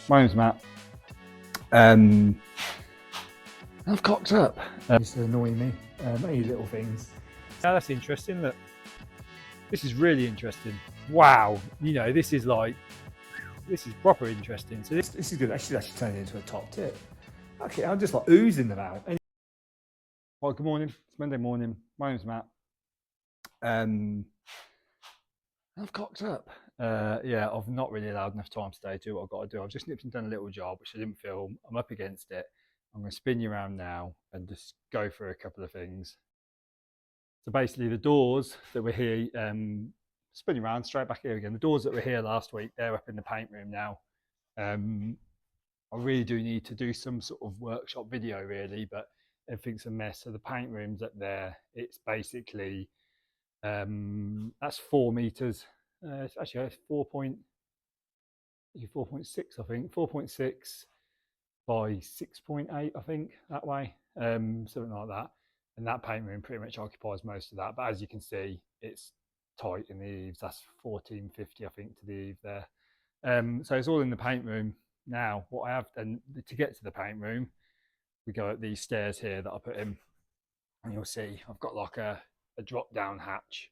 My name's Matt. I've cocked up. Used to annoy me, many little things. Now that's interesting. Look, this is really interesting. Wow, you know, this is proper interesting. So this is good. Actually turn it into a top tip. Okay, I'm just like oozing them out. Well, good morning. It's Monday morning. My name's Matt. I've cocked up. Yeah, I've not really allowed enough time today to do what I've got to do. I've just nipped and done a little job, which I didn't film. I'm up against it. I'm going to spin you around now and just go through a couple of things. So basically the doors that were here, spin you around straight back here again. The doors that were here last week, they're up in the paint room now. I really do need to do some sort of workshop video really, but everything's a mess. So the paint room's up there. It's basically, that's 4 meters. It's actually 4.6, I think, 4.6 by 6.8, I think, that way, something like that. And that paint room pretty much occupies most of that. But as you can see, it's tight in the eaves. That's 1450, I think, to the eave there. So it's all in the paint room. Now, what I have done to get to the paint room, we go up these stairs here that I put in, and you'll see I've got like a drop-down hatch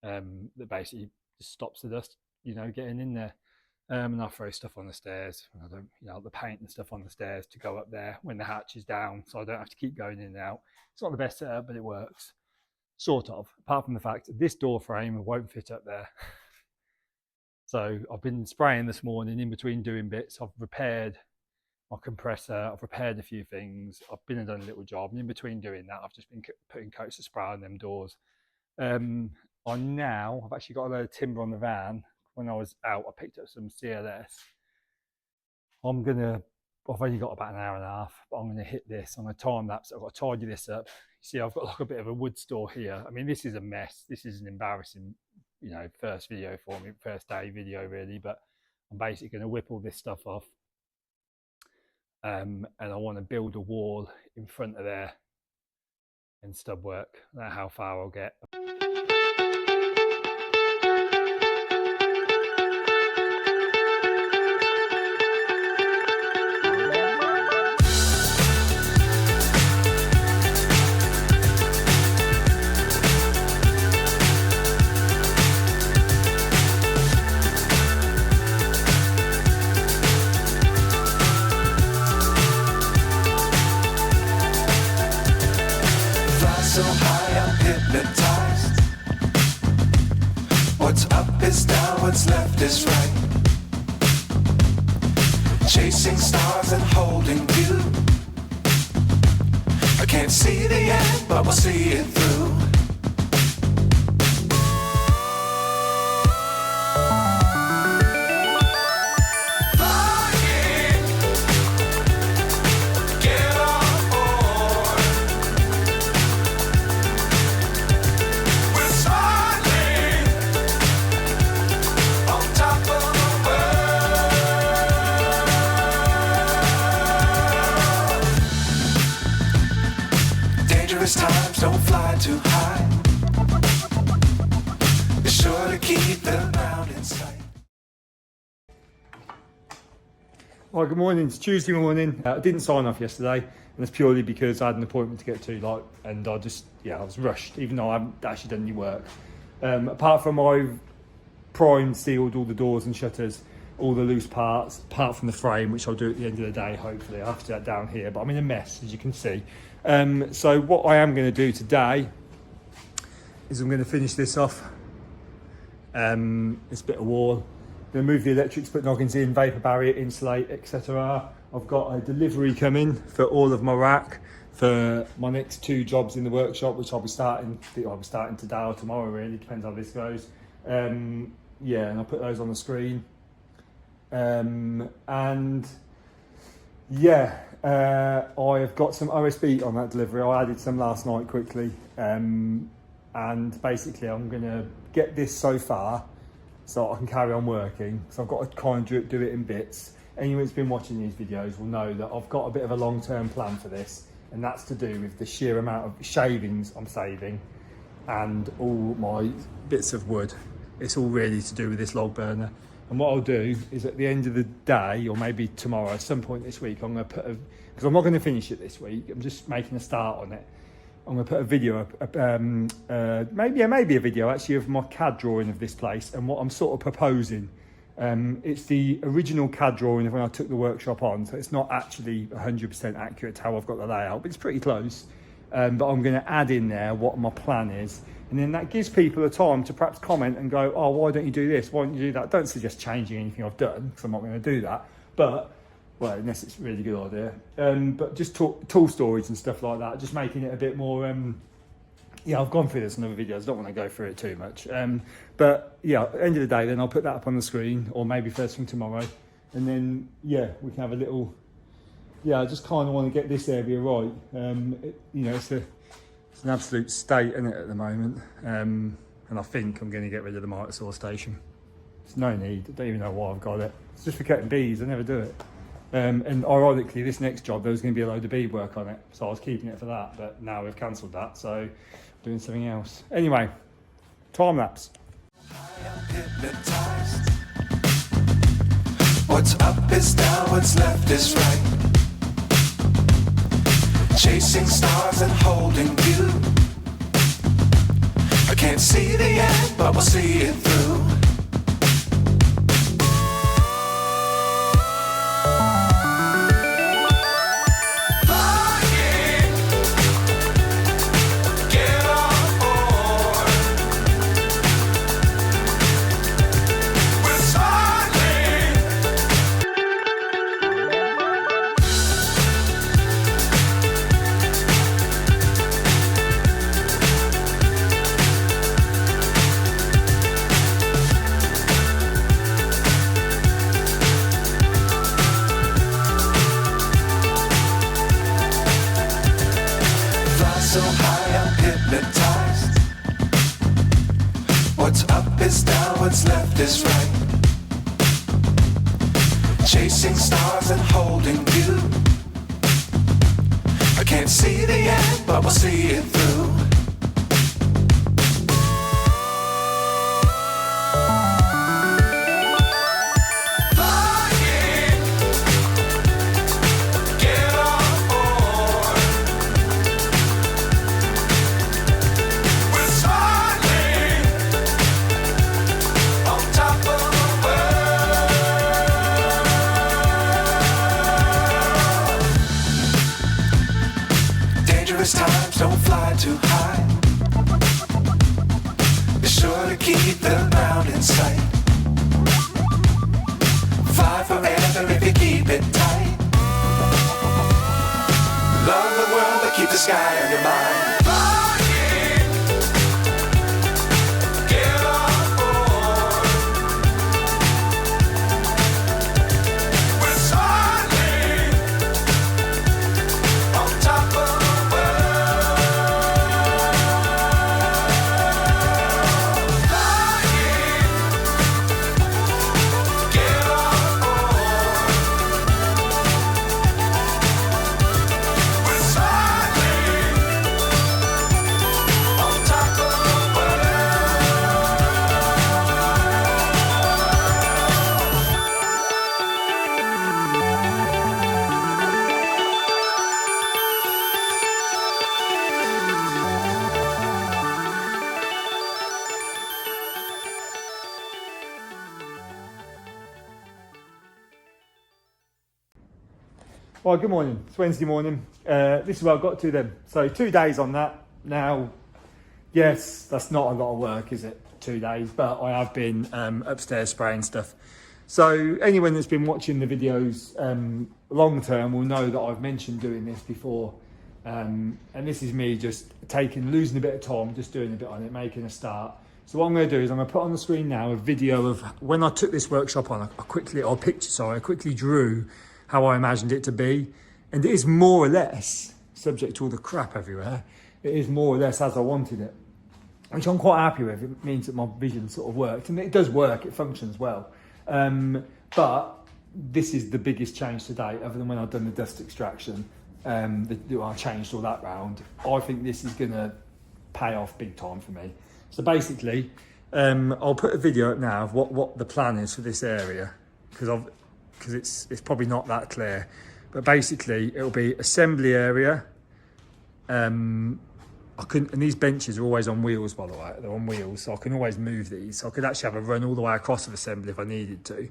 that basically just stops the dust, you know, getting in there. And I throw stuff on the stairs. I don't, you know, the paint and stuff on the stairs to go up there when the hatch is down, so I don't have to keep going in and out. It's not the best setup, but it works, sort of. Apart from the fact that this door frame won't fit up there. So I've been spraying this morning in between doing bits. I've repaired my compressor. I've repaired a few things. I've been and done a little job. And in between doing that, I've just been putting coats of spray on them doors. I've actually got a load of timber on the van. When I was out, I picked up some CLS. I've only got about an hour and a half, but I'm gonna hit this. I'm gonna time lapse. I've got to tidy this up. See, I've got like a bit of a wood store here. I mean, this is a mess. This is an embarrassing, you know, first video for me, first day video really, but I'm basically gonna whip all this stuff off. And I wanna build a wall in front of there and stub work. That's how far I'll get. So high I'm hypnotized. What's up is down, what's left is right. Chasing stars and holding you. I can't see the end, but we'll see it through. Times don't fly too high. Be sure to keep the ground in sight. Well, good morning. It's Tuesday morning. I didn't sign off yesterday, and it's purely because I had an appointment to get to, and I was rushed, even though I haven't actually done any work. Apart from I've primed, sealed all the doors and shutters, all the loose parts, apart from the frame, which I'll do at the end of the day, hopefully. I'll have to do that down here, but I'm in a mess, as you can see. So what I am going to do today is I'm going to finish this off, this bit of wall. I'm going to move the electrics, put noggins in, vapour barrier, insulate, etc. I've got a delivery coming for all of my rack for my next 2 jobs in the workshop, which I'll be starting today or tomorrow, really, depends how this goes. Yeah, and I'll put those on the screen. I have got some OSB on that delivery. I added some last night quickly, and basically I'm going to get this so far so I can carry on working. So I've got to kind of do it in bits. Anyone who's been watching these videos will know that I've got a bit of a long-term plan for this, and that's to do with the sheer amount of shavings I'm saving and all my bits of wood. It's all really to do with this log burner. And what I'll do is at the end of the day, or maybe tomorrow, at some point this week, I'm going to put because I'm not going to finish it this week. I'm just making a start on it. I'm going to put a video up, maybe a video actually of my CAD drawing of this place and what I'm sort of proposing. It's the original CAD drawing of when I took the workshop on, so it's not actually 100% accurate to how I've got the layout, but it's pretty close. But I'm going to add in there what my plan is, and then that gives people a time to perhaps comment and go, oh, why don't you do this? Why don't you do that? Don't suggest changing anything I've done, because I'm not going to do that. But, well, unless it's a really good idea. But just tool storage and stuff like that, just making it a bit more... yeah, I've gone through this in other videos. I don't want to go through it too much. But, yeah, at the end of the day, then I'll put that up on the screen, or maybe first thing tomorrow. And then, yeah, we can have a little... Yeah, I just kind of want to get this area right. It's an absolute state, isn't it, at the moment? And I think I'm going to get rid of the miter saw station. There's no need. I don't even know why I've got it. It's just for cutting bees. I never do it. And ironically, this next job, there was going to be a load of bead work on it. So I was keeping it for that. But now we've cancelled that. So I'm doing something else. Anyway, time lapse. Hypnotized. What's up is down, what's left is right. Chasing stars and holding you. I can't see the end, but we'll see it through. Flying, get on board. We're smiling. So high, I'm hypnotized. What's up is down, what's left is right. Chasing stars and holding you. I can't see the end, but we'll see it through. Times don't fly too high. Be sure to keep the ground in sight. Fly forever if you keep it tight. Love the world but keep the sky on your mind. Flying, get on board. We're smiling on top of Well, good morning. It's Wednesday morning. This is where I got to then. So 2 days on that. Now, yes, that's not a lot of work, is it? 2 days, but I have been upstairs spraying stuff. So anyone that's been watching the videos long term will know that I've mentioned doing this before. And this is me just losing a bit of time, just doing a bit on it, making a start. So what I'm going to do is I'm going to put on the screen now a video of when I took this workshop on. I quickly drew how I imagined it to be, and it is more or less, subject to all the crap everywhere, it is more or less as I wanted it, which I'm quite happy with. It means that my vision sort of worked, and it does work, it functions well. But this is the biggest change to date, other than when I've done the dust extraction. I changed all that round. I think this is going to pay off big time for me. So basically, I'll put a video up now of what the plan is for this area, because it's probably not that clear. But basically, it'll be assembly area. And these benches are always on wheels, by the way. They're on wheels, so I can always move these. So I could actually have a run all the way across of assembly if I needed to,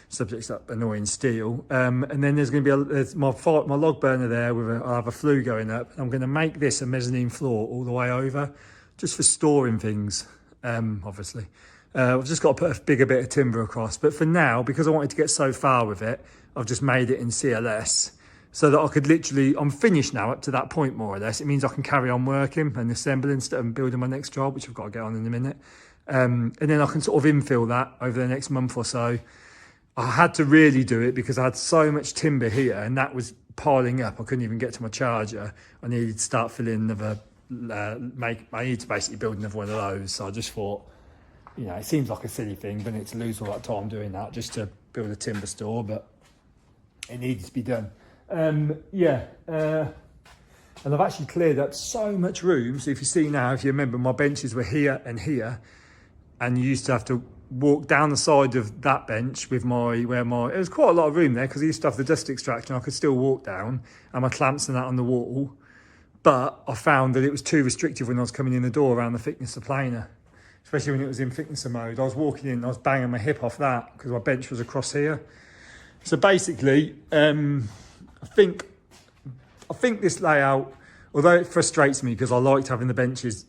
subject to that annoying steel. And then there's going to be my log burner there with I'll have a flue going up. I'm going to make this a mezzanine floor all the way over, just for storing things. Obviously, I've just got to put a bigger bit of timber across. But for now, because I wanted to get so far with it, I've just made it in CLS. So that I could literally, I'm finished now up to that point more or less. It means I can carry on working and assembling stuff and building my next job, which I've got to get on in a minute. And then I can sort of infill that over the next month or so. I had to really do it because I had so much timber here and that was piling up. I couldn't even get to my charger. I needed to start filling another, I need to basically build another one of those. So I just thought, you know, it seems like a silly thing, but it's to lose all that time doing that just to build a timber store, but it needed to be done. And I've actually cleared up so much room. So if you see now, if you remember, my benches were here and here, and you used to have to walk down the side of that bench with it was quite a lot of room there because I used to have the dust extraction. I could still walk down and my clamps and that on the wall, but I found that it was too restrictive when I was coming in the door around the thicknesser planer, especially when it was in thicknesser mode. I was walking in, I was banging my hip off that because my bench was across here. So basically, I think this layout, although it frustrates me because I liked having the benches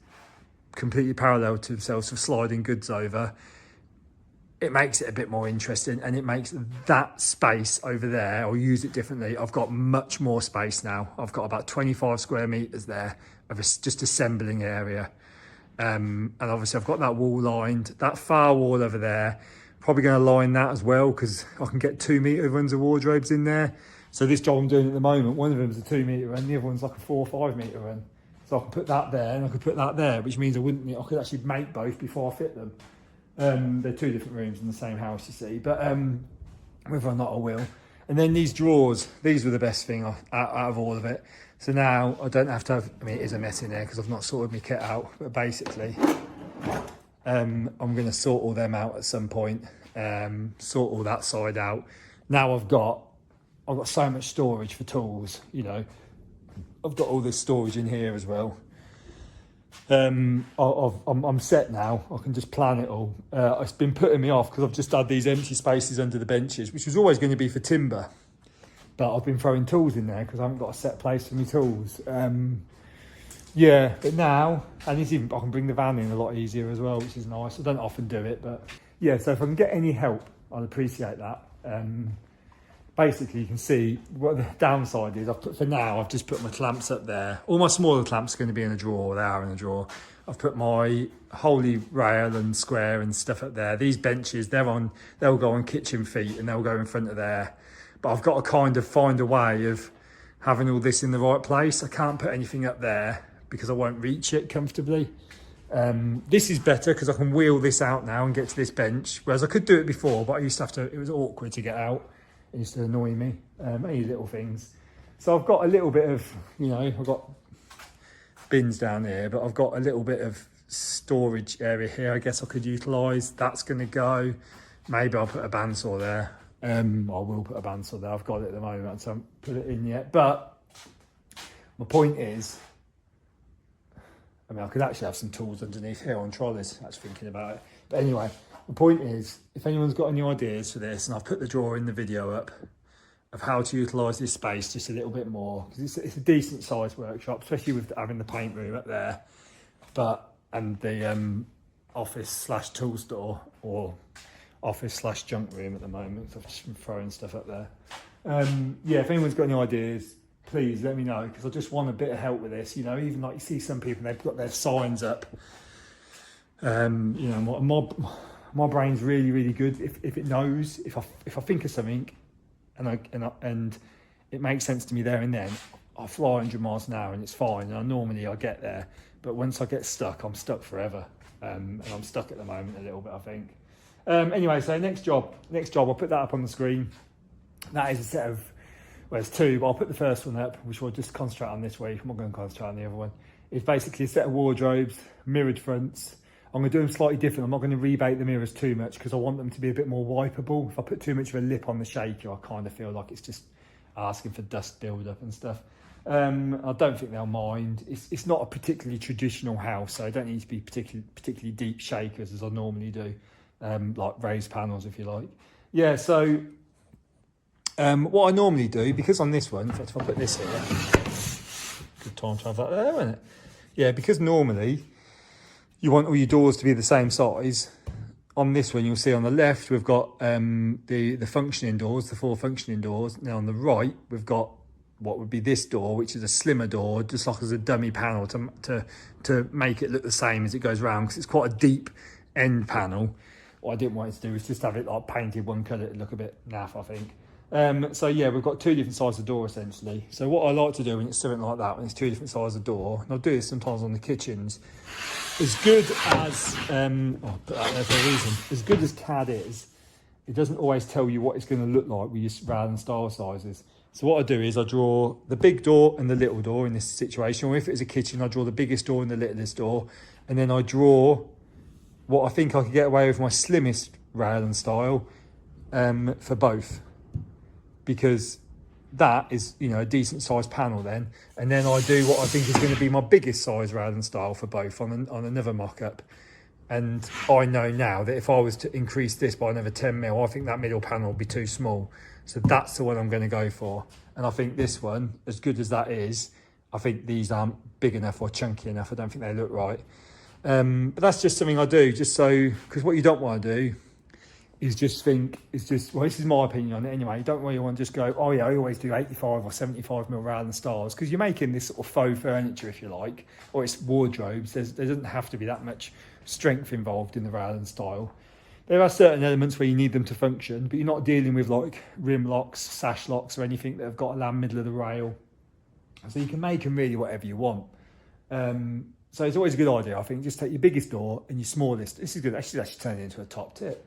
completely parallel to themselves for sliding goods over, it makes it a bit more interesting and it makes that space over there, I'll use it differently. I've got much more space now. I've got about 25 square meters there of just assembling area. And obviously I've got that wall lined, that far wall over there, probably going to line that as well because I can get 2 meter runs of wardrobes in there. So this job I'm doing at the moment, one of them is a 2 meter run, the other one's like a 4 or 5 meter run. So I can put that there and I could put that there, which means I could actually make both before I fit them. They're 2 different rooms in the same house, you see, but whether or not I will. And then these drawers, these were the best thing out of all of it. So now I don't have to have, I mean, it is a mess in there because I've not sorted my kit out, but basically I'm going to sort all them out at some point, sort all that side out. Now I've got so much storage for tools, you know. I've got all this storage in here as well. I'm set now. I can just plan it all. It's been putting me off because I've just had these empty spaces under the benches, which was always going to be for timber. But I've been throwing tools in there because I haven't got a set place for my tools. Yeah, but now, and I can bring the van in a lot easier as well, which is nice. I don't often do it, but yeah, so if I can get any help, I'd appreciate that. Basically, you can see what the downside is. For now, I've just put my clamps up there. All my smaller clamps are going to be in a drawer. They are in a drawer. I've put my holy rail and square and stuff up there. These benches, they'll go on kitchen feet and they'll go in front of there. But I've got to kind of find a way of having all this in the right place. I can't put anything up there because I won't reach it comfortably. This is better because I can wheel this out now and get to this bench. Whereas I could do it before, but I used to have to, it was awkward to get out. It used to annoy me, any little things. So I've got a little bit of, you know, I've got bins down here, but I've got a little bit of storage area here I guess I could utilise. That's going to go. Maybe I'll put a bandsaw there. I will put a bandsaw there. I've got it at the moment, so I haven't put it in yet. But my point is, I mean, I could actually have some tools underneath here on trolleys. I was thinking about it. But anyway, the point is, if anyone's got any ideas for this, and I've put the drawer in the video up of how to utilise this space just a little bit more, because it's a decent sized workshop, especially with having the paint room up there, and the office / tool store, or office / junk room at the moment. So I've just been throwing stuff up there. Yeah, if anyone's got any ideas, please let me know, because I just want a bit of help with this. You know, even like you see some people, they've got their signs up. You know, my brain's really good if it knows, if I think of something and it makes sense to me there and then, I fly 100 miles an hour and it's fine, and I get there. But once I get stuck, I'm stuck forever, and I'm stuck at the moment a little bit, I think. Anyway, so next job, I'll put that up on the screen. That is a set of, well, there's 2, but I'll put the first one up, which we'll just concentrate on this week. I'm not going to concentrate on the other one. It's basically a set of wardrobes, mirrored fronts. I'm going to do them slightly different. I'm not going to rebate the mirrors too much because I want them to be a bit more wipeable. If I put too much of a lip on the shaker, I kind of feel like it's just asking for dust build-up and stuff. I don't think they'll mind. It's not a particularly traditional house, so I don't need to be particularly deep shakers as I normally do, like raised panels, if you like. Yeah, so what I normally do, because on this one, in fact, if I put this here, good time to have that there, isn't it? Yeah, because normally you want all your doors to be the same size. On this one, you'll see on the left, we've got the functioning doors, the 4 functioning doors. Now on the right, we've got what would be this door, which is a slimmer door, just like as a dummy panel to make it look the same as it goes round, because it's quite a deep end panel. What I didn't want it to do is just have it like painted one colour, it'd look a bit naff, I think. So yeah, we've got 2 different sizes of door essentially. So what I like to do when it's something like that, when it's 2 different sizes of door, and I'll do this sometimes on the kitchens, as good as, I'll put that there for a reason, as good as CAD is, it doesn't always tell you what it's going to look like with your rather than style sizes. So what I do is I draw the big door and the little door in this situation, or if it's a kitchen, I draw the biggest door and the littlest door, and then I draw what I think I could get away with my slimmest rail and style for both, because that is, you know, a decent sized panel then, and then I do what I think is going to be my biggest size rail and style for both on another mock-up. And I know now that if I was to increase this by another 10 mil, I think that middle panel would be too small. So that's the one I'm going to go for. And I think this one, as good as that is, I think these aren't big enough or chunky enough. I don't think they look right. But that's just something I do, just so, because what you don't want to do is just think, well, this is my opinion on it anyway. You don't really want to just go, oh yeah, I always do 85 or 75 mil rather than stars, because you're making this sort of faux furniture, if you like, or it's wardrobes. There doesn't have to be that much strength involved in the rail and style. There are certain elements where you need them to function, but you're not dealing with like rim locks, sash locks, or anything that have got to land middle of the rail. So you can make them really whatever you want. So it's always a good idea, I think, just take your biggest door and your smallest. This is good. Actually turn it into a top tip.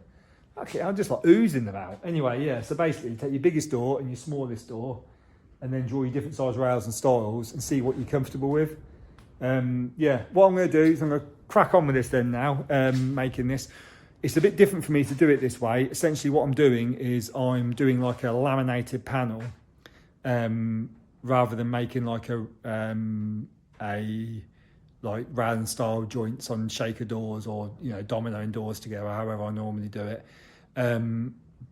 Okay, I'm just like oozing them out. Anyway, yeah, so basically you take your biggest door and your smallest door, and then draw your different size rails and styles and see what you're comfortable with. Yeah, what I'm going to do is I'm going to crack on with this then now, making this. It's a bit different for me to do it this way. Essentially what I'm doing is I'm doing like a laminated panel, rather than making like a like rail and style joints on shaker doors, or, you know, dominoing doors together, however I normally do it.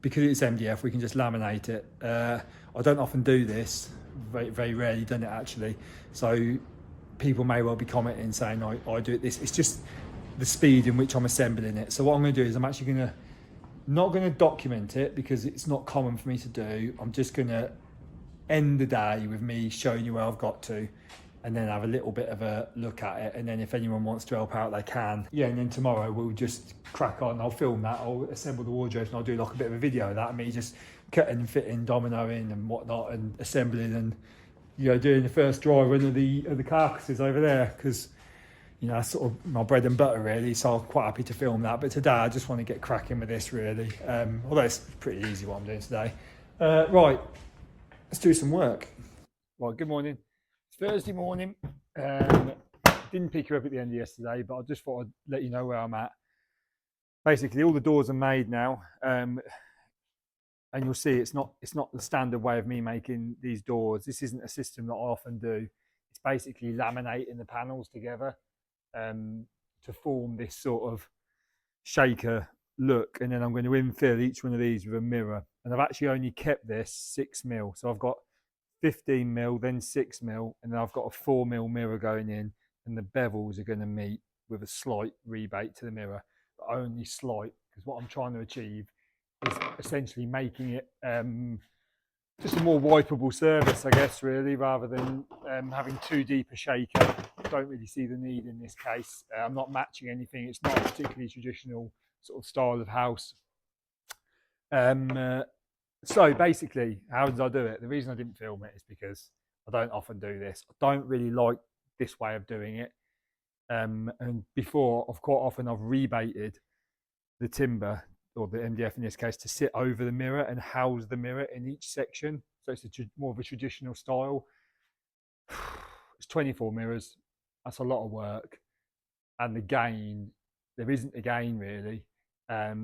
Because it's MDF, we can just laminate it. I don't often do this, very, very rarely done it actually. So people may well be commenting saying I do it this. It's just the speed in which I'm assembling it. So what I'm going to do is I'm actually not going to document it, because it's not common for me to do. I'm just going to end the day with me showing you where I've got to, and then have a little bit of a look at it, and then if anyone wants to help out, they can. Yeah, and then tomorrow we'll just crack on. I'll film that, I'll assemble the wardrobes, and I'll do like a bit of a video of that, me just cutting and fitting, dominoing and whatnot, and assembling, and, you know, doing the first dry run of the carcasses over there, because, you know, that's sort of my bread and butter really, so I'm quite happy to film that. But today I just want to get cracking with this really, although it's pretty easy what I'm doing today. Right, let's do some work. Right, good morning. It's Thursday morning. Didn't pick you up at the end of yesterday, but I just thought I'd let you know where I'm at. Basically, all the doors are made now, and you'll see it's not the standard way of me making these doors. This isn't a system that I often do. It's basically laminating the panels together to form this sort of shaker look, and then I'm going to infill each one of these with a mirror. And I've actually only kept this 6 mil, so I've got 15 mil, then 6 mil, and then I've got a 4 mil mirror going in, and the bevels are going to meet with a slight rebate to the mirror, but only slight, because what I'm trying to achieve is essentially making it just a more wipeable surface, I guess, really, rather than having too deep a shaker. I don't really see the need in this case. I'm not matching anything. It's not a particularly traditional sort of style of house. So basically, how did I do it? The reason I didn't film it is because I don't often do this. I don't really like this way of doing it. And before, quite often I've rebated the timber, or the MDF in this case, to sit over the mirror and house the mirror in each section. So it's more of a traditional style. It's 24 mirrors. That's a lot of work. And the gain there isn't a gain really, as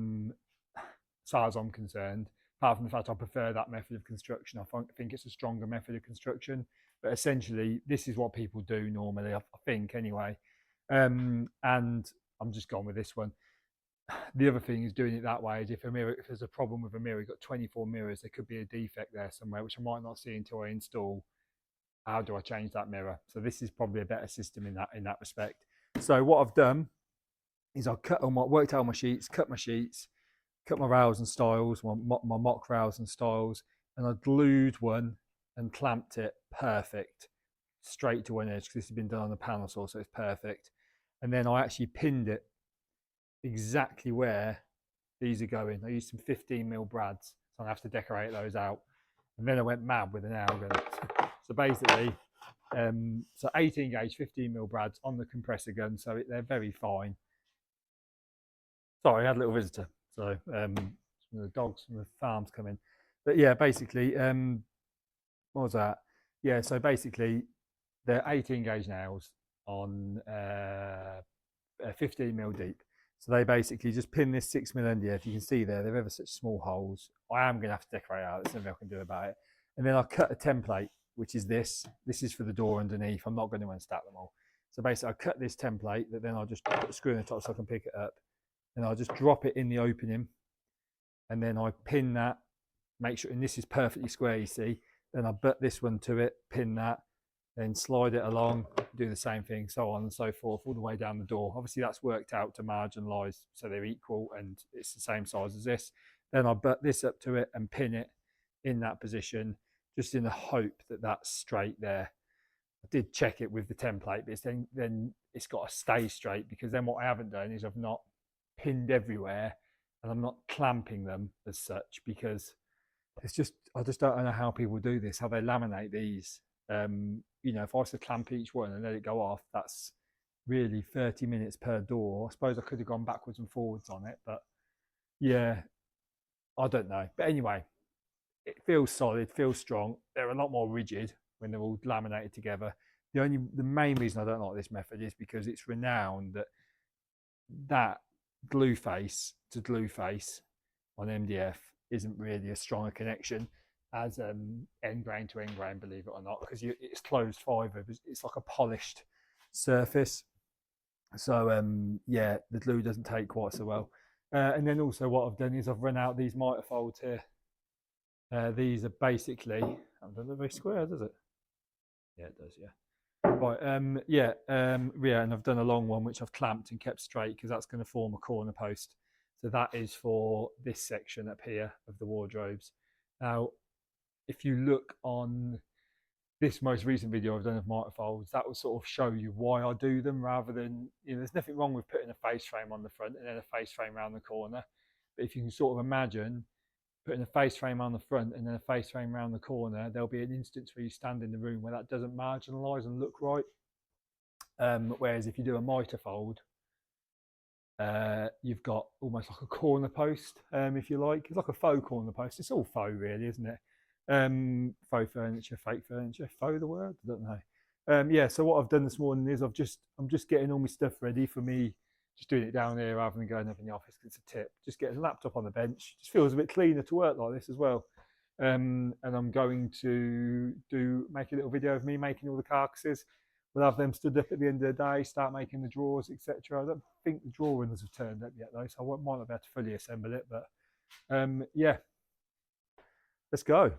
far as I'm concerned. Apart from the fact I prefer that method of construction, I think it's a stronger method of construction. But essentially, this is what people do normally, I think, anyway. And I'm just gone with this one. The other thing is doing it that way is if there's a problem with a mirror, you've got 24 mirrors, there could be a defect there somewhere, which I might not see until I install. How do I change that mirror? So this is probably a better system in that respect. So what I've done is I worked out my sheets, cut my rails and stiles, my mock rails and stiles, and I glued one and clamped it perfect straight to one edge because this has been done on the panel saw, so it's perfect. And then I actually pinned it exactly where these are going. I used some 15mm brads, so I have to decorate those out. And then I went mad with an nail gun. So basically, so 18 gauge 15mm brads on the compressor gun, so they're very fine. Sorry, I had a little visitor. So the dogs from the farm's coming. But yeah, basically, what was that? Yeah, so basically, they're 18 gauge nails on 15mm deep. So they basically just pin this 6mm end here. If you can see there, they're ever such small holes. I am going to have to decorate out. There's nothing I can do about it. And then I cut a template, which is this. This is for the door underneath. I'm not going to unstack them all. So basically, I cut this template that then I'll just put the screw in the top so I can pick it up. And I'll just drop it in the opening. And then I pin that, make sure, and this is perfectly square, you see. Then I butt this one to it, pin that, then slide it along, do the same thing, so on and so forth, all the way down the door. Obviously, that's worked out to marginalise so they're equal and it's the same size as this. Then I butt this up to it and pin it in that position, just in the hope that that's straight there. I did check it with the template, but then it's got to stay straight, because then what I haven't done is I've not pinned everywhere and I'm not clamping them as such, because it's just, I just don't know how people do this, how they laminate these. You know, if I was to clamp each one and let it go off, that's really 30 minutes per door. I suppose I could have gone backwards and forwards on it, but yeah, I don't know. But anyway, it feels solid, feels strong. They're a lot more rigid when they're all laminated together. The main reason I don't like this method is because it's renowned that glue face to glue face on MDF isn't really a strong a connection as end grain to end grain, believe it or not, because it's closed fibre. It's like a polished surface. So yeah, the glue doesn't take quite so well. And then also what I've done is I've run out these mitre folds here. These are basically, I don't know, very square, does it? Yeah, it does, yeah. Right, yeah, and I've done a long one which I've clamped and kept straight because that's going to form a corner post. So that is for this section up here of the wardrobes. Now, if you look on this most recent video I've done of mitre folds, that will sort of show you why I do them, rather than, you know, there's nothing wrong with putting a face frame on the front and then a face frame around the corner. But if you can sort of imagine putting a face frame on the front and then a face frame around the corner, there'll be an instance where you stand in the room where that doesn't marginalise and look right. Whereas if you do a mitre fold, you've got almost like a corner post, if you like. It's like a faux corner post. It's all faux, really, isn't it? Faux furniture, fake furniture, faux the word? I don't know. Yeah, so what I've done this morning is I'm just getting all my stuff ready for me, just doing it down here rather than going up in the office, because it's a tip. Just getting a laptop on the bench. Just feels a bit cleaner to work like this as well. And I'm going to make a little video of me making all the carcasses. We'll have them stood up at the end of the day, start making the drawers, etc. I don't think the drawings have turned up yet though, so I might not be able to fully assemble it, but yeah, let's go.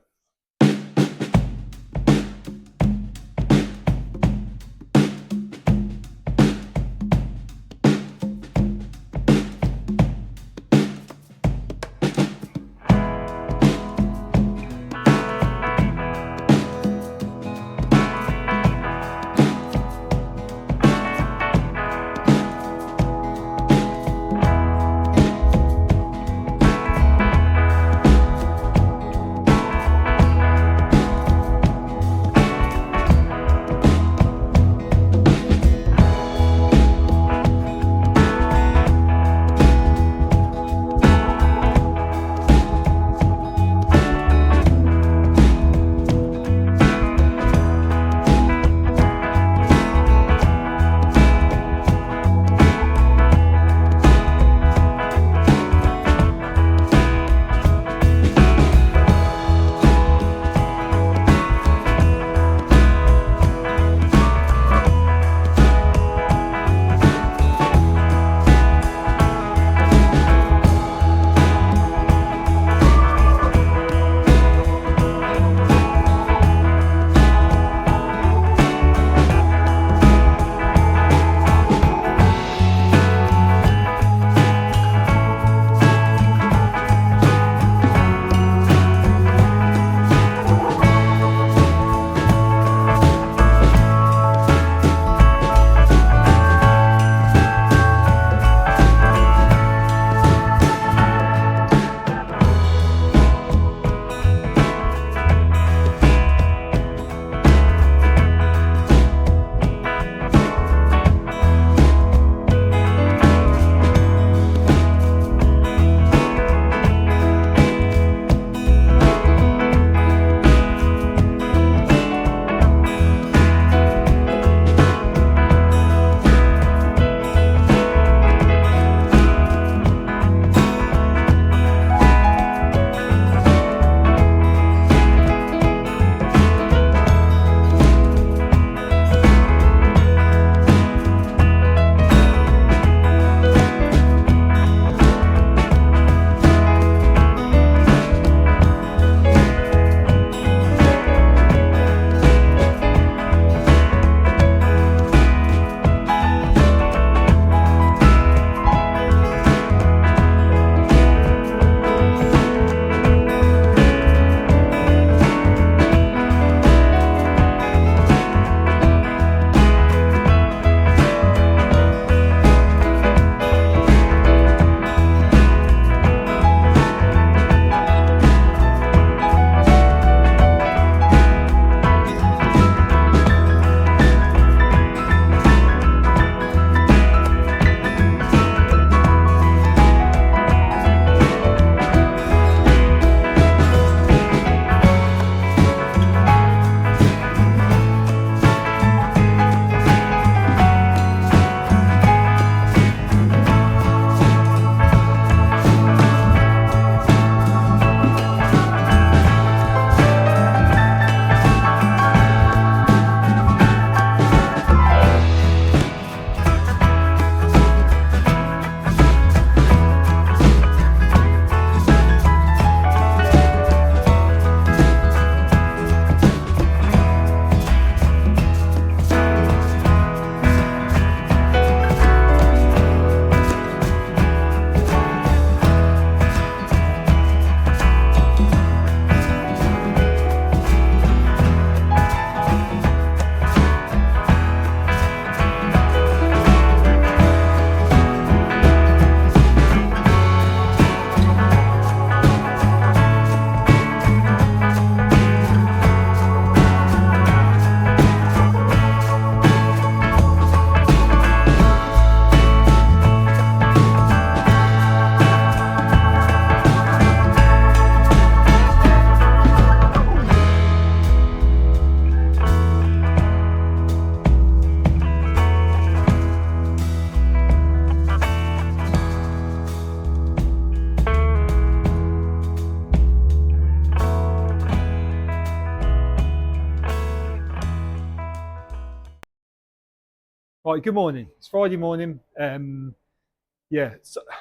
Right, good morning. It's Friday morning. Yeah,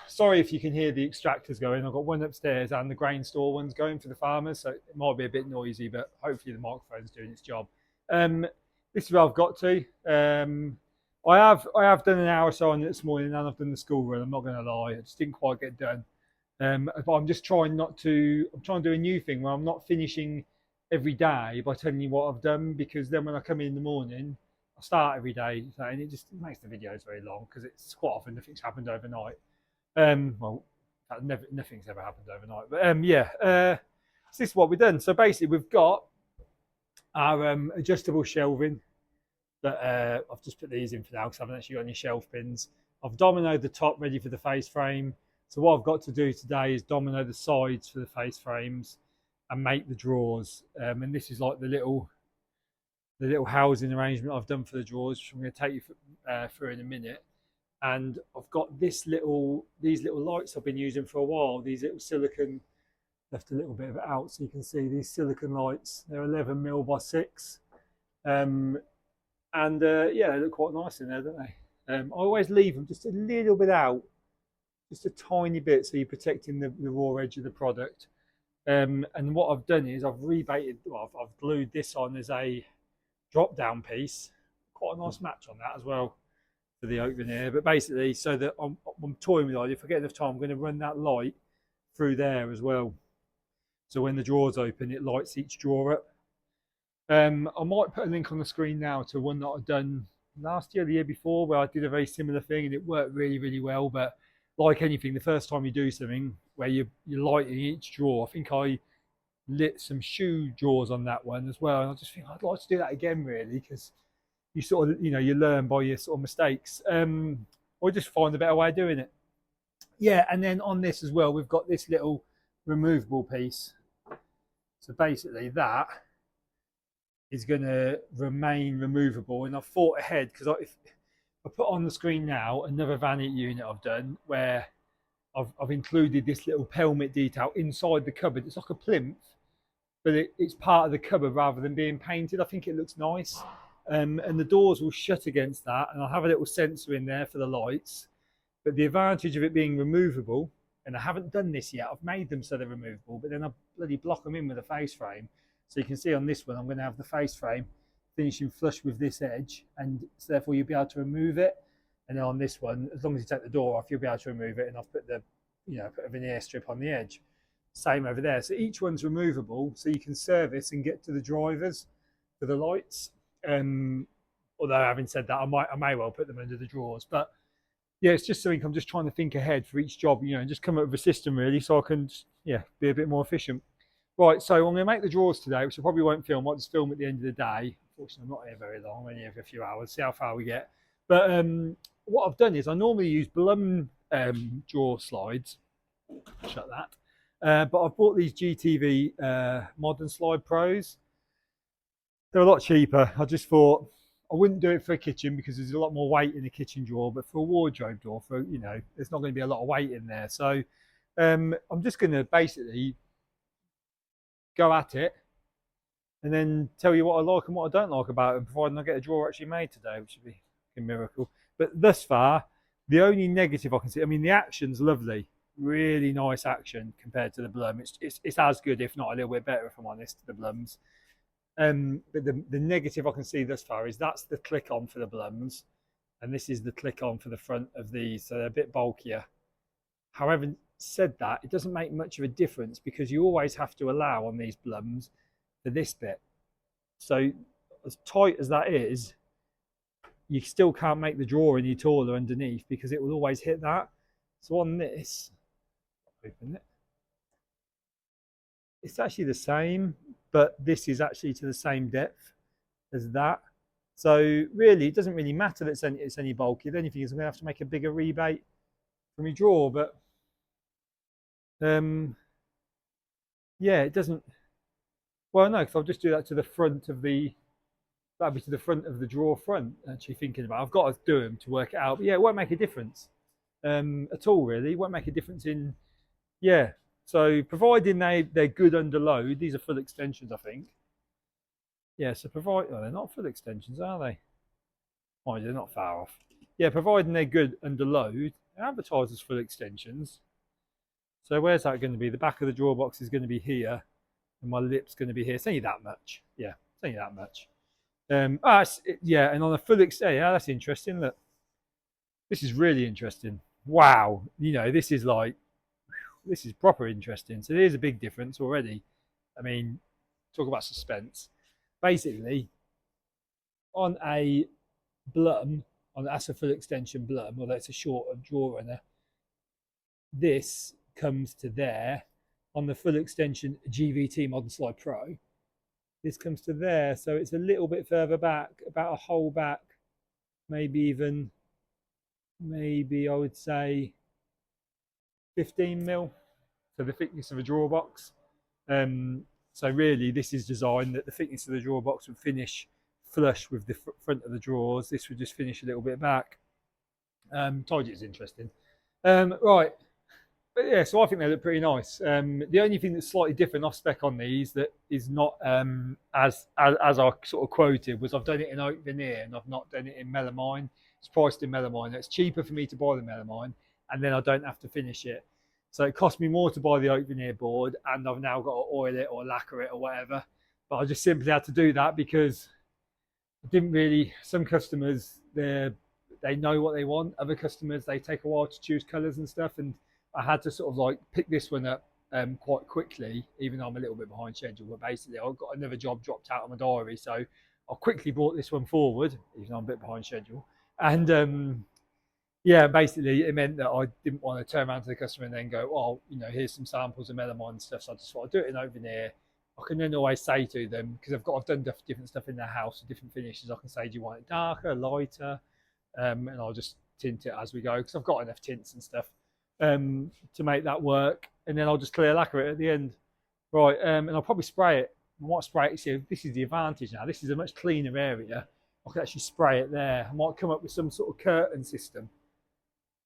sorry if you can hear the extractors going. I've got one upstairs and the grain store one's going for the farmers, so it might be a bit noisy, but hopefully the microphone's doing its job. Um, this is where I've got to. I have done an hour or so on it this morning, and I've done the school run. I'm not going to lie, I just didn't quite get done. But I'm just trying not to. I'm trying to do a new thing where I'm not finishing every day by telling you what I've done, because then when I come in the morning, I start every day, so, and it just makes the videos very long because it's quite often nothing's happened overnight. Well, nothing's ever happened overnight. But so this is what we've done. So basically, we've got our adjustable shelving that I've just put these in for now because I haven't actually got any shelf pins. I've dominoed the top ready for the face frame. So what I've got to do today is domino the sides for the face frames and make the drawers. And this is like the little housing arrangement I've done for the drawers, which I'm going to take you through in a minute. And I've got these little lights I've been using for a while. These little silicon, left a little bit of it out so you can see these silicon lights. They're 11mm by 6. Yeah, they look quite nice in there, don't they? I always leave them just a little bit out, just a tiny bit, so you're protecting the raw edge of the product. And what I've done is I've rebaited, well, I've glued this on as a drop down piece. Quite a nice match on that as well for the oak veneer. But basically, so that I'm toying with the idea, if I get enough time, I'm going to run that light through there as well. So when the drawers open, it lights each drawer up. I might put a link on the screen now to one that I've done last year, the year before, where I did a very similar thing and it worked really, really well. But like anything, the first time you do something where you're lighting each drawer, I think I lit some shoe drawers on that one as well. And I just think I'd like to do that again, really, because you sort of, you learn by your sort of mistakes, or just find a better way of doing it. Yeah, and then on this as well, we've got this little removable piece. So basically that is going to remain removable, and I've thought ahead because if I put on the screen now another vanity unit I've done where I've included this little pelmet detail inside the cupboard. It's like a plinth, but it's part of the cupboard rather than being painted. I think it looks nice. And the doors will shut against that, and I'll have a little sensor in there for the lights. But the advantage of it being removable, and I haven't done this yet, I've made them so they're removable, but then I bloody block them in with a face frame. So you can see on this one, I'm going to have the face frame finishing flush with this edge, and so therefore you'll be able to remove it. And then on this one, as long as you take the door off, you'll be able to remove it, and I've put put a veneer strip on the edge. Same over there. So each one's removable, so you can service and get to the drivers for the lights. Although having said that, I may well put them under the drawers. But yeah, it's just something I'm just trying to think ahead for each job, and just come up with a system really, so I can be a bit more efficient. Right, so I'm going to make the drawers today, which I probably won't film. I'll just film at the end of the day. Unfortunately, I'm not here very long. I'm only here for a few hours. See how far we get. But what I've done is I normally use Blum drawer slides. Shut that. But I've bought these GTV Modern Slide Pros. They're a lot cheaper. I just thought I wouldn't do it for a kitchen because there's a lot more weight in a kitchen drawer, but for a wardrobe drawer, there's not going to be a lot of weight in there. So I'm just going to basically go at it and then tell you what I like and what I don't like about it, providing I get a drawer actually made today, which would be a miracle. But thus far, the only negative I can see, I mean, the action's lovely, really nice action compared to the Blum. It's as good, if not a little bit better, if I'm honest, the Blums. But the negative I can see thus far is that's the click on for the Blums, and this is the click on for the front of these, so they're a bit bulkier. However, said that, it doesn't make much of a difference because you always have to allow on these Blums for this bit. So as tight as that is, you still can't make the drawer any taller underneath because it will always hit that. So on this, open it, it's actually the same, but this is actually to the same depth as that. So really, it doesn't really matter that it's any bulky. The only thing is I'm going to have to make a bigger rebate from my drawer, but yeah, it doesn't. Well, no, because I'll just do that to the front of the. That'd be to the front of the drawer front. Actually, thinking about, I've got to do them to work it out. But yeah, it won't make a difference at all. Really, it won't make a difference in. Yeah. So providing they're good under load, these are full extensions, I think. Yeah. So they're not full extensions, are they? Oh, they're not far off. Yeah, providing they're good under load, it advertises full extensions. So where's that going to be? The back of the drawer box is going to be here, and my lip's going to be here. It's only that much. Yeah, it's only that much. Yeah, and on a full extension, yeah, that's interesting. Look, this is really interesting. Wow, you know, this is like, this is proper interesting. So there's a big difference already. I mean, talk about suspense. Basically, on a Blum, that's a full extension Blum, although it's a shorter drawer runner, this comes to there. On the full extension GVT Modern Slide Pro, this comes to there, so it's a little bit further back, about a hole back, maybe I would say 15 mil, so the thickness of a drawer box. So really, this is designed that the thickness of the drawer box would finish flush with the front of the drawers. This would just finish a little bit back. Told you it's interesting. Right, but yeah, so I think they look pretty nice. The only thing that's slightly different off spec on these that is not as I sort of quoted was I've done it in oak veneer and I've not done it in melamine. It's priced in melamine. It's cheaper for me to buy the melamine, and then I don't have to finish it. So it cost me more to buy the oak veneer board, and I've now got to oil it or lacquer it or whatever. But I just simply had to do that because I didn't really. Some customers they know what they want. Other customers they take a while to choose colours and stuff, and I had to sort of like pick this one up quite quickly, even though I'm a little bit behind schedule. But basically, I've got another job dropped out of my diary, so I quickly brought this one forward, even though I'm a bit behind schedule. And yeah, basically, it meant that I didn't want to turn around to the customer and then go, "Oh, you know, here's some samples of melamine and stuff." So I just thought I'd do it in over there. I can then always say to them, because I've done different stuff in their house, different finishes. I can say, "Do you want it darker, lighter?" And I'll just tint it as we go because I've got enough tints and stuff to make that work. And then I'll just clear lacquer it at the end. Right, and I'll probably spray it. I might spray it. See, this is the advantage now. This is a much cleaner area. I can actually spray it there. I might come up with some sort of curtain system.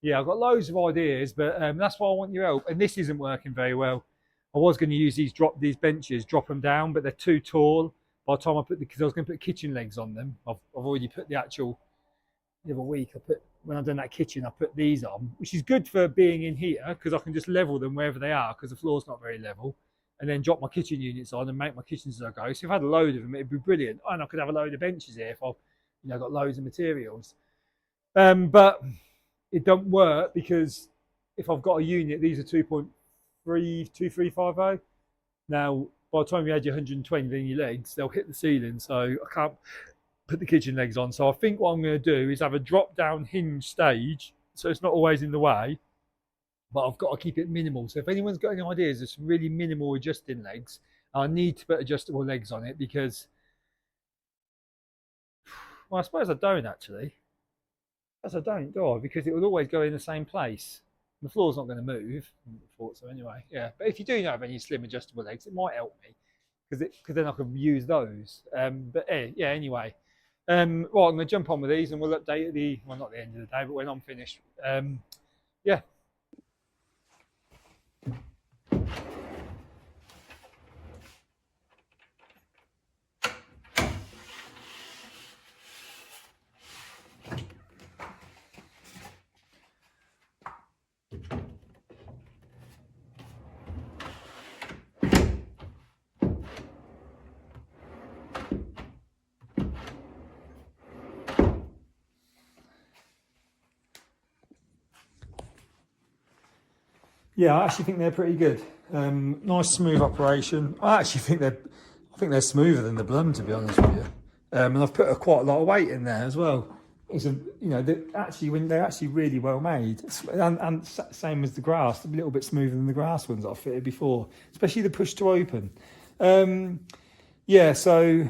Yeah, I've got loads of ideas, but that's why I want your help. And this isn't working very well. I was going to use these benches, drop them down, but they're too tall. By the time because I was going to put kitchen legs on them. I've already put the other week. When I've done that kitchen, I put these on, which is good for being in here because I can just level them wherever they are because the floor's not very level, and then drop my kitchen units on and make my kitchens as I go. So if I had a load of them, it'd be brilliant, and I could have a load of benches here if I, got loads of materials. But it don't work because if I've got a unit, these are 2350. Now, by the time you add your 120 in your legs, they'll hit the ceiling, so I can't put the kitchen legs on. So I think what I'm going to do is have a drop down hinge stage so it's not always in the way, but I've got to keep it minimal. So if anyone's got any ideas of some really minimal adjusting legs, I need to put adjustable legs on it because, well, I suppose I don't actually. As I don't, do I? Because it will always go in the same place. The floor's not going to move. I thought so anyway. Yeah, but if you do have any slim adjustable legs, it might help me because then I can use those. But yeah, anyway. Right, I'm going to jump on with these and we'll update at not the end of the day, but when I'm finished. Yeah. Yeah, I actually think they're pretty good. Nice smooth operation. I think they're smoother than the Blum, to be honest with you. And I've put quite a lot of weight in there as well. They're actually really well made, and same as the grass, a little bit smoother than the grass ones I've fitted before, especially the push to open. Yeah, so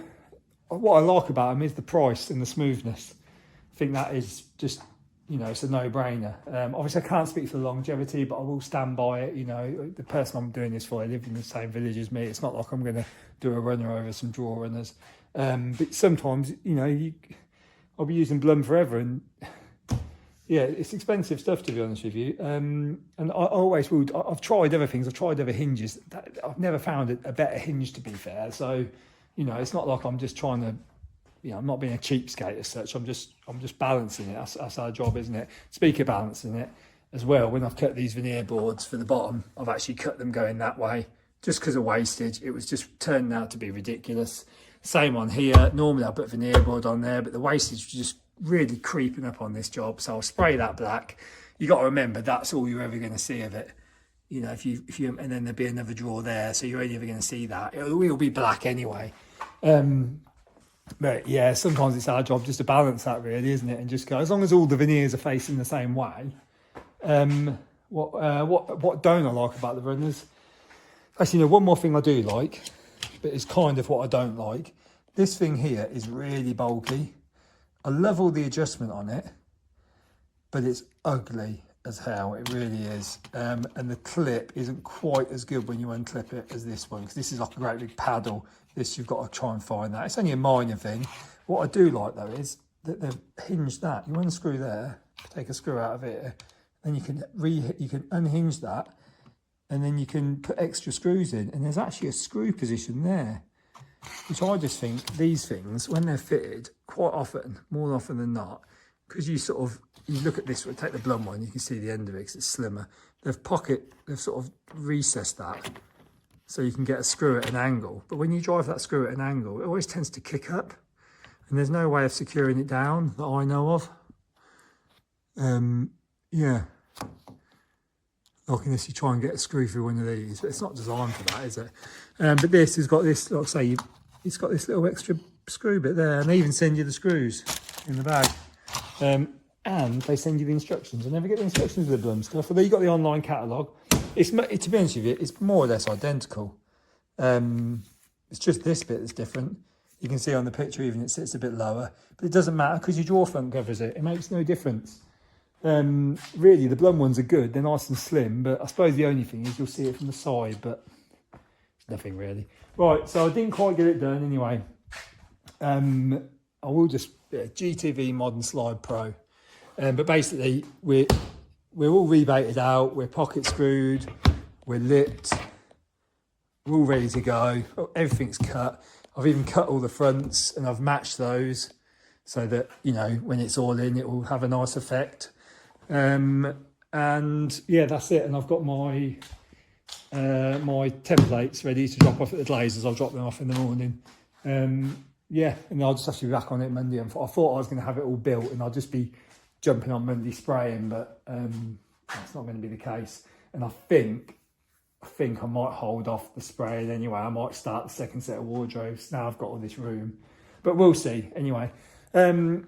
what I like about them is the price and the smoothness. I think that is just, it's a no-brainer. Obviously, I can't speak for the longevity, but I will stand by it. The person I'm doing this for, I live in the same village as me. It's not like I'm going to do a runner over some draw runners. But sometimes, I'll be using Blum forever, and yeah, it's expensive stuff, to be honest with you. And I always will. I've tried other things. I've tried other hinges. I've never found a better hinge, to be fair. So, it's not like I'm just trying to I'm not being a cheapskate as such. I'm just balancing it. That's our job, isn't it? Speaking of balancing it as well, when I've cut these veneer boards for the bottom, I've actually cut them going that way just because of wastage. It was just turning out to be ridiculous. Same on here. Normally I put veneer board on there, but the wastage was just really creeping up on this job. So I'll spray that black. You got to remember that's all you're ever going to see of it. If you and then there'll be another drawer there, so you're only ever going to see that. It'll be black anyway. But yeah, sometimes it's our job just to balance that, really, isn't it? And just go, as long as all the veneers are facing the same way. What don't I like about the runners? Actually, one more thing I do like, but it's kind of what I don't like. This thing here is really bulky. I love all the adjustment on it, but it's ugly as hell. It really is. And the clip isn't quite as good when you unclip it as this one, because this is like a great big paddle. This, you've got to try and find that. It's only a minor thing. What I do like though is that they've hinged that. You unscrew there, take a screw out of it, then you can unhinge that, and then you can put extra screws in, and there's actually a screw position there, which I just think these things, when they're fitted, quite often, more often than not, because you look at this one, take the blunt one, you can see the end of it because it's slimmer. They've sort of recessed that so you can get a screw at an angle. But when you drive that screw at an angle, it always tends to kick up, and there's no way of securing it down that I know of. Yeah. Like unless you try and get a screw through one of these, but it's not designed for that, is it? But this has got this, like I say, it's got this little extra screw bit there, and they even send you the screws in the bag. And they send you the instructions. I never get the instructions with the blums, because although you got the online catalogue, to be honest with you, it's more or less identical. It's just this bit that's different. You can see on the picture even it sits a bit lower, but it doesn't matter because your drawer front covers it. It makes no difference. Really, the blum ones are good. They're nice and slim, but I suppose the only thing is you'll see it from the side, but it's nothing really. Right, so I didn't quite get it done anyway. I will just, GTV Modern Slide Pro. But basically, we're all rebaited out, we're pocket screwed, we're lipped, we're all ready to go. Everything's cut. I've even cut all the fronts and I've matched those so that, when it's all in, it will have a nice effect. And yeah, that's it. And I've got my my templates ready to drop off at the glazers. I'll drop them off in the morning. Yeah, and I'll just have to be back on it Monday. I thought I was going to have it all built and I'll just be jumping on Monday spraying, but that's not going to be the case. And I think I might hold off the spraying anyway. I might start the second set of wardrobes now I've got all this room, but we'll see. Anyway, I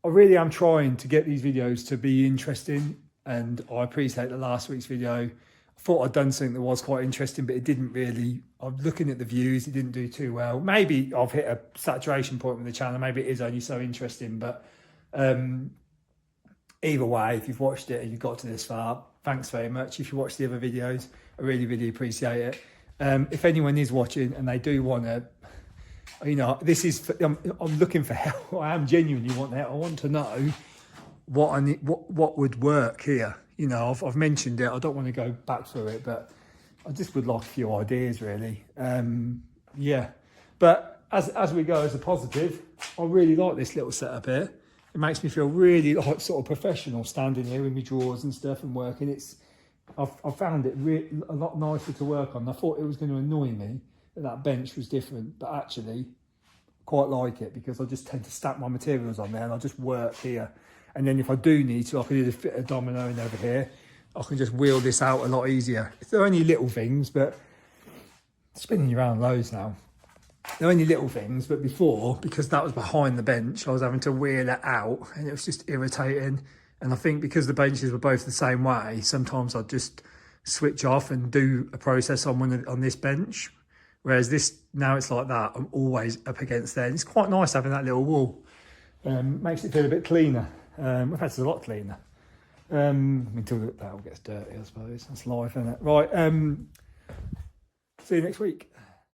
really am trying to get these videos to be interesting, and I appreciate that last week's video, I thought I'd done something that was quite interesting, but it didn't really. I'm looking at the views, it didn't do too well. Maybe I've hit a saturation point with the channel. Maybe it is only so interesting, but either way, if you've watched it and you've got to this far, thanks very much. If you watch the other videos, I really, really appreciate it. If anyone is watching and they do want to, this is, I'm looking for help. I am genuinely want that. I want to know what I need, what would work here. I've mentioned it. I don't want to go back through it, but I just would like a few ideas, really. Yeah, but as we go as a positive, I really like this little setup here. It makes me feel really like sort of professional standing here with my drawers and stuff and working. I've found it a lot nicer to work on. I thought it was going to annoy me that bench was different, but actually quite like it because I just tend to stack my materials on there and I just work here. And then if I do need to, I can either fit a domino in over here. I can just wheel this out a lot easier. They're only little things, but spinning around loads now. They're only little things, but before, because that was behind the bench, I was having to wheel it out and it was just irritating. And I think because the benches were both the same way, sometimes I'd just switch off and do a process on this bench. Whereas this, now it's like that, I'm always up against there. And it's quite nice having that little wall. Makes it feel a bit cleaner. In fact, it's a lot cleaner. Until that all gets dirty, I suppose. That's life, isn't it? Right, see you next week.